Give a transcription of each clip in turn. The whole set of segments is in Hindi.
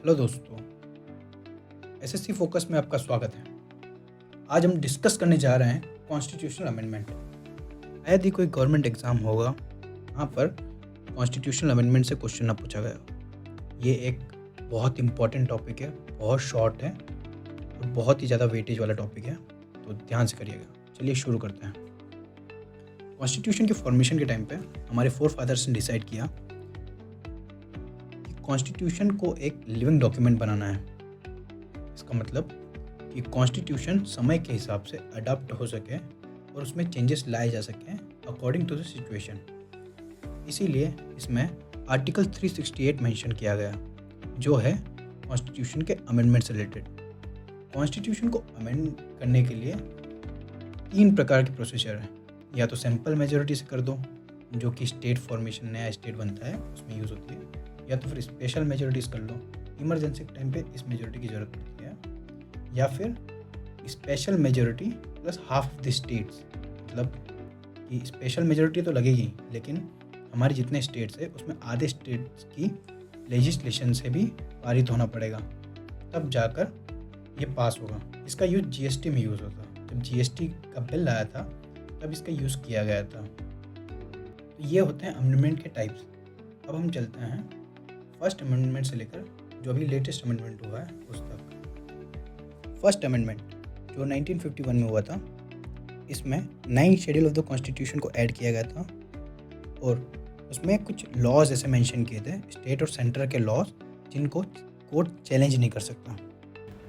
हेलो दोस्तों, एसएससी फोकस में आपका स्वागत है। आज हम डिस्कस करने जा रहे हैं कॉन्स्टिट्यूशनल अमेंडमेंट। शायद ही कोई गवर्नमेंट एग्जाम होगा वहाँ पर कॉन्स्टिट्यूशनल अमेंडमेंट से क्वेश्चन ना पूछा गया हो। ये एक बहुत इंपॉर्टेंट टॉपिक है, बहुत शॉर्ट है और बहुत ही ज़्यादा वेटेज वाला टॉपिक है, तो ध्यान से करिएगा। चलिए शुरू करते हैं। कॉन्स्टिट्यूशन के फॉर्मेशन के टाइम पे हमारे फोर फादर्स ने डिसाइड किया कि कॉन्स्टिट्यूशन को एक लिविंग डॉक्यूमेंट बनाना है। इसका मतलब कि कॉन्स्टिट्यूशन समय के हिसाब से अडॉप्ट हो सके और उसमें चेंजेस लाए जा सकें अकॉर्डिंग टू द सिचुएशन। इसीलिए इसमें आर्टिकल 368 मेंशन किया गया, जो है कॉन्स्टिट्यूशन के अमेंडमेंट से रिलेटेड। कॉन्स्टिट्यूशन को अमेंड करने के लिए 3 प्रकार के प्रोसीजर हैं। या तो सिंपल मेजॉरिटी से कर दो, जो कि स्टेट फॉर्मेशन, नया स्टेट बनता है उसमें यूज़ होती है, या तो फिर स्पेशल मेजॉरिटीज़ कर लो, इमरजेंसी के टाइम पे इस मेजॉरिटी की ज़रूरत पड़ती है, या फिर special majority plus half the states. मतलब कि स्पेशल मेजॉरिटी तो लगेगी, लेकिन हमारे जितने स्टेट्स है उसमें आधे स्टेट्स की लेजिस्लेशन से भी पारित होना पड़ेगा, तब जाकर ये पास होगा। इसका यूज़ जीएसटी में यूज़ होता। जब जीएसटी का बिल आया था तब इसका यूज़ किया गया था। तो ये होते हैं अमेंडमेंट के टाइप्स। अब हम चलते हैं फर्स्ट अमेंडमेंट से लेकर जो अभी लेटेस्ट अमेंडमेंट हुआ है उस तक। फर्स्ट अमेंडमेंट जो 1951 में हुआ था, इसमें 9 शेड्यूल ऑफ द कॉन्स्टिट्यूशन को ऐड किया गया था और उसमें कुछ लॉज ऐसे मेंशन किए थे, स्टेट और सेंटर के लॉज, जिनको कोर्ट चैलेंज नहीं कर सकता।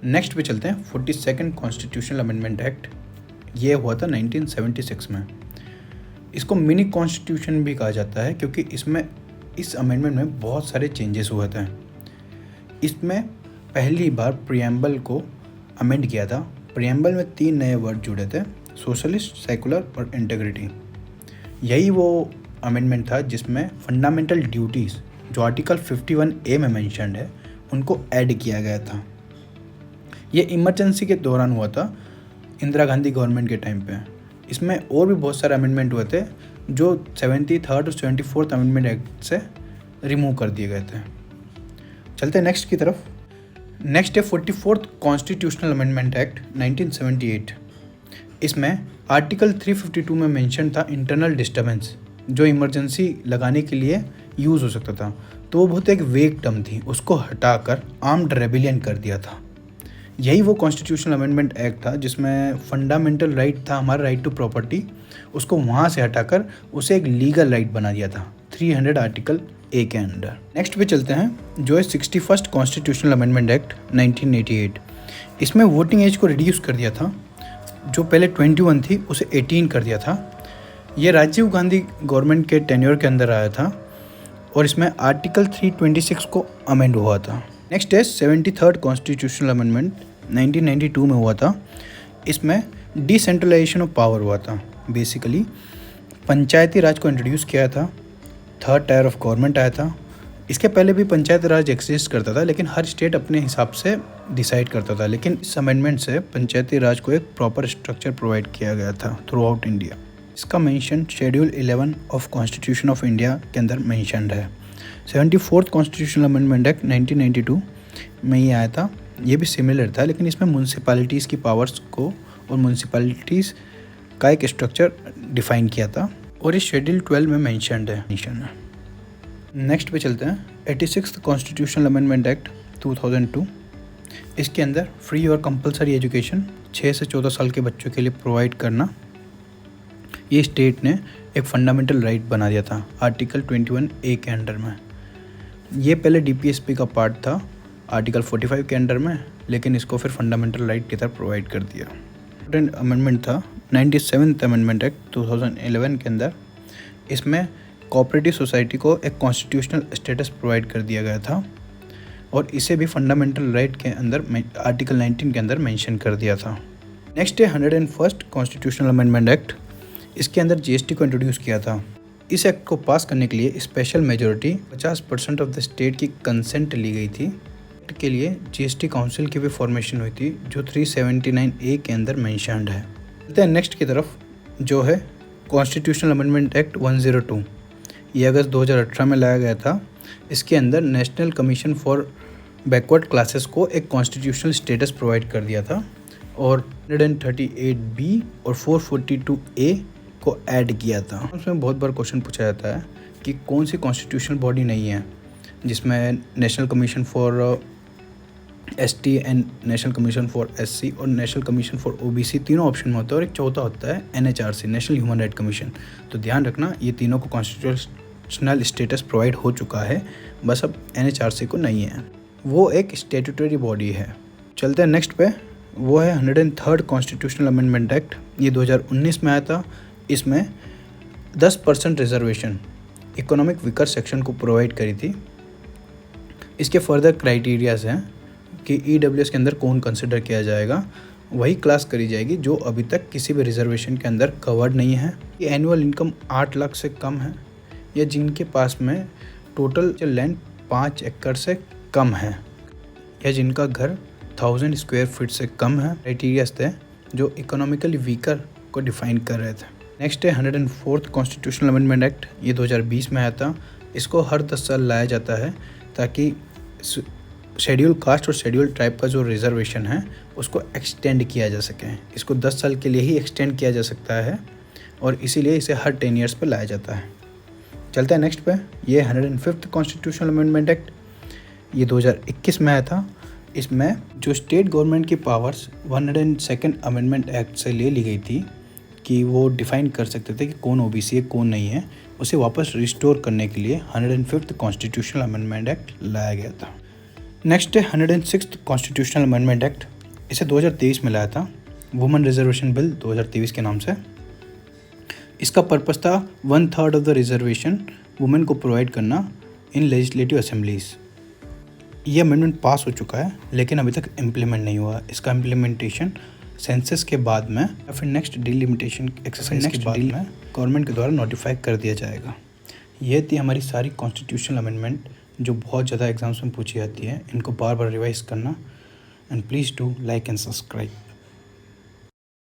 नेक्स्ट पे चलते हैं 42nd कॉन्स्टिट्यूशनल अमेंडमेंट एक्ट। ये हुआ था 1976 में। इसको मिनी कॉन्स्टिट्यूशन भी कहा जाता है, क्योंकि इस अमेंडमेंट में बहुत सारे चेंजेस हुए थे। इसमें पहली बार प्रियम्बल को अमेंड किया था। प्रियम्बल में 3 नए वर्ड जुड़े थे, सोशलिस्ट, सेकुलर और इंटीग्रिटी। यही वो अमेंडमेंट था जिसमें फंडामेंटल ड्यूटीज़, जो आर्टिकल 51A में मेंशन्ड है, उनको ऐड किया गया था। ये इमरजेंसी के दौरान हुआ था, इंदिरा गांधी गवर्नमेंट के टाइम पे। इसमें और भी बहुत सारे अमेंडमेंट हुए थे जो 73rd और 74th अमेंडमेंट एक्ट से रिमूव कर दिए गए थे। चलते हैं नेक्स्ट की तरफ। नेक्स्ट है 44th कॉन्स्टिट्यूशनल अमेंडमेंट एक्ट 1978। इसमें आर्टिकल 352 में मेंशन था इंटरनल डिस्टर्बेंस, जो इमरजेंसी लगाने के लिए यूज़ हो सकता था। तो वो बहुत एक वेग टर्म थी, उसको हटाकर आर्म्ड रेबिलियन कर दिया था। यही वो कॉन्स्टिट्यूशनल अमेंडमेंट एक्ट था जिसमें फंडामेंटल राइट था हमारा, राइट टू प्रॉपर्टी, उसको वहाँ से हटाकर उसे एक लीगल राइट बना दिया था 300 आर्टिकल ए के अंडर। नेक्स्ट पे चलते हैं जो है 61st कॉन्स्टिट्यूशनल अमेंडमेंट एक्ट 1988। इसमें वोटिंग एज को रिड्यूस कर दिया था, जो पहले 21 थी उसे 18 कर दिया था। ये राजीव गांधी गवर्नमेंट के टेन्योर के अंदर आया था और इसमें आर्टिकल 326 को अमेंड हुआ था। नेक्स्ट है 73rd कॉन्स्टिट्यूशनल अमेंडमेंट 1992 में हुआ था। इसमें डिसेंट्रलाइजेशन ऑफ पावर हुआ था। बेसिकली पंचायती राज को इंट्रोड्यूस किया था, 3rd टायर ऑफ गवर्नमेंट आया था। इसके पहले भी पंचायती राज एग्जिस्ट करता था, लेकिन हर स्टेट अपने हिसाब से डिसाइड करता था। लेकिन इस अमेंडमेंट से पंचायती राज को एक प्रॉपर स्ट्रक्चर प्रोवाइड किया गया था थ्रू आउट इंडिया। इसका mention schedule 11 of constitution of India के अंदर मेंशन्ड है। 74th कॉन्स्टिट्यूशनल अमेंडमेंट एक्ट 1992 में ही आया था। ये भी सिमिलर था, लेकिन इसमें म्यूनसिपैलिटीज़ की पावर्स को और म्यूनसिपैलिटीज़ का एक स्ट्रक्चर डिफाइन किया था और ये शेड्यूल 12 में मेंशन्ड है। नेक्स्ट पे चलते हैं 86th कॉन्स्टिट्यूशनल अमेंडमेंट एक्ट 2002। इसके अंदर फ्री और कंपलसरी एजुकेशन 6 से 14 साल के बच्चों के लिए प्रोवाइड करना, ये स्टेट ने एक फंडामेंटल राइट बना दिया था आर्टिकल 21A के अंडर में। ये पहले DPSP का पार्ट था आर्टिकल 45 के अंडर में, लेकिन इसको फिर फंडामेंटल राइट की तरह प्रोवाइड कर दिया। अमेंडमेंट था 97th अमेंडमेंट एक्ट 2011 के अंदर। इसमें कोऑपरेटिव सोसाइटी को एक कॉन्स्टिट्यूशनल स्टेटस प्रोवाइड कर दिया गया था और इसे भी फंडामेंटल राइट के अंदर आर्टिकल 19 के अंदर मेंशन कर दिया था। नेक्स्ट है 101st कॉन्स्टिट्यूशनल अमेंडमेंट एक्ट। इसके अंदर GST को इंट्रोड्यूस किया था। इस एक्ट को पास करने के लिए special majority 50% of the state की कंसेंट ली गई थी। एक्ट के लिए GST काउंसिल की भी फॉर्मेशन हुई थी, जो 379A के अंदर मेंशन्ड है। चलते हैं नेक्स्ट की तरफ, जो है कॉन्स्टिट्यूशनल अमेंडमेंट एक्ट 102। ये अगस्त 2018 में लाया गया था। इसके अंदर national commission for backward classes को एक कॉन्स्टिट्यूशनल स्टेटस प्रोवाइड कर दिया था और 138B और 442A को ऐड किया था। उसमें बहुत बार क्वेश्चन पूछा जाता है कि कौन सी कॉन्स्टिट्यूशनल बॉडी नहीं है जिसमें national commission for ST and national commission for SC और नेशनल कमीशन फॉर OBC तीनों ऑप्शन में होता है और एक चौथा होता है NHRC national human right commission. तो ध्यान रखना ये तीनों को कॉन्स्टिट्यूशनल स्टेटस प्रोवाइड हो चुका है, बस अब NHRC को नहीं है। वो एक स्टेटूटरी बॉडी है। चलते हैं नेक्स्ट पे, वो है 103rd कॉन्स्टिट्यूशनल अमेंडमेंट एक्ट। ये 2019 में आया था। इसमें 10% रिजर्वेशन इकोनॉमिक वीकर सेक्शन को प्रोवाइड करी थी। इसके फर्दर क्राइटेरियाज हैं कि EWS के अंदर कौन कंसिडर किया जाएगा, वही क्लास करी जाएगी जो अभी तक किसी भी रिजर्वेशन के अंदर कवर्ड नहीं है, ये एनुअल इनकम 8 लाख से कम है या जिनके पास में टोटल लैंड 5 एकड़ से कम है या जिनका घर 1000 स्क्वायर फीट से कम है। क्राइटेरियाज थे जो इकोनॉमिकली वीकर को डिफाइन कर रहे थे। नेक्स्ट है 104th कॉन्स्टिट्यूशनल अमेंडमेंट एक्ट। ये 2020 में आया था। इसको हर 10 साल लाया जाता है ताकि शेड्यूल कास्ट और शेड्यूल ट्राइब का जो रिजर्वेशन है उसको एक्सटेंड किया जा सके। इसको 10 साल के लिए ही एक्सटेंड किया जा सकता है और इसीलिए इसे हर 10 ईयर्स पर लाया जाता है। चलते हैं नेक्स्ट पे, ये 105th कॉन्स्टिट्यूशनल अमेंडमेंट एक्ट। ये 2021 में आया था। इसमें जो स्टेट गवर्नमेंट की पावर्स 102nd अमेंडमेंट एक्ट से ले ली गई थी कि वो डिफ़ाइन कर सकते थे कि कौन OBC है कौन नहीं है, उसे वापस रिस्टोर करने के लिए 105th कॉन्स्टिट्यूशनल अमेंडमेंट एक्ट लाया गया था। नेक्स्ट है 106th कॉन्स्टिट्यूशनल अमेंडमेंट एक्ट। इसे 2023 में लाया था, वुमेन रिजर्वेशन बिल 2023 के नाम से। इसका पर्पस था 1/3 ऑफ द रिजर्वेशन वुमेन को प्रोवाइड करना इन लेजिस्लेटिव असेंबलीज। ये अमेंडमेंट पास हो चुका है लेकिन अभी तक इम्प्लीमेंट नहीं हुआ। इसका इम्प्लीमेंटेशन सेंसस के बाद में या फिर नेक्स्ट डिलिमिटेशन एक्सरसाइज के बाद में गवर्नमेंट के द्वारा नोटिफाई कर दिया जाएगा। ये थी हमारी सारी कॉन्स्टिट्यूशनल अमेंडमेंट जो बहुत ज़्यादा एग्जाम्स में पूछी जाती है। इनको बार बार रिवाइज करना and please do like and subscribe.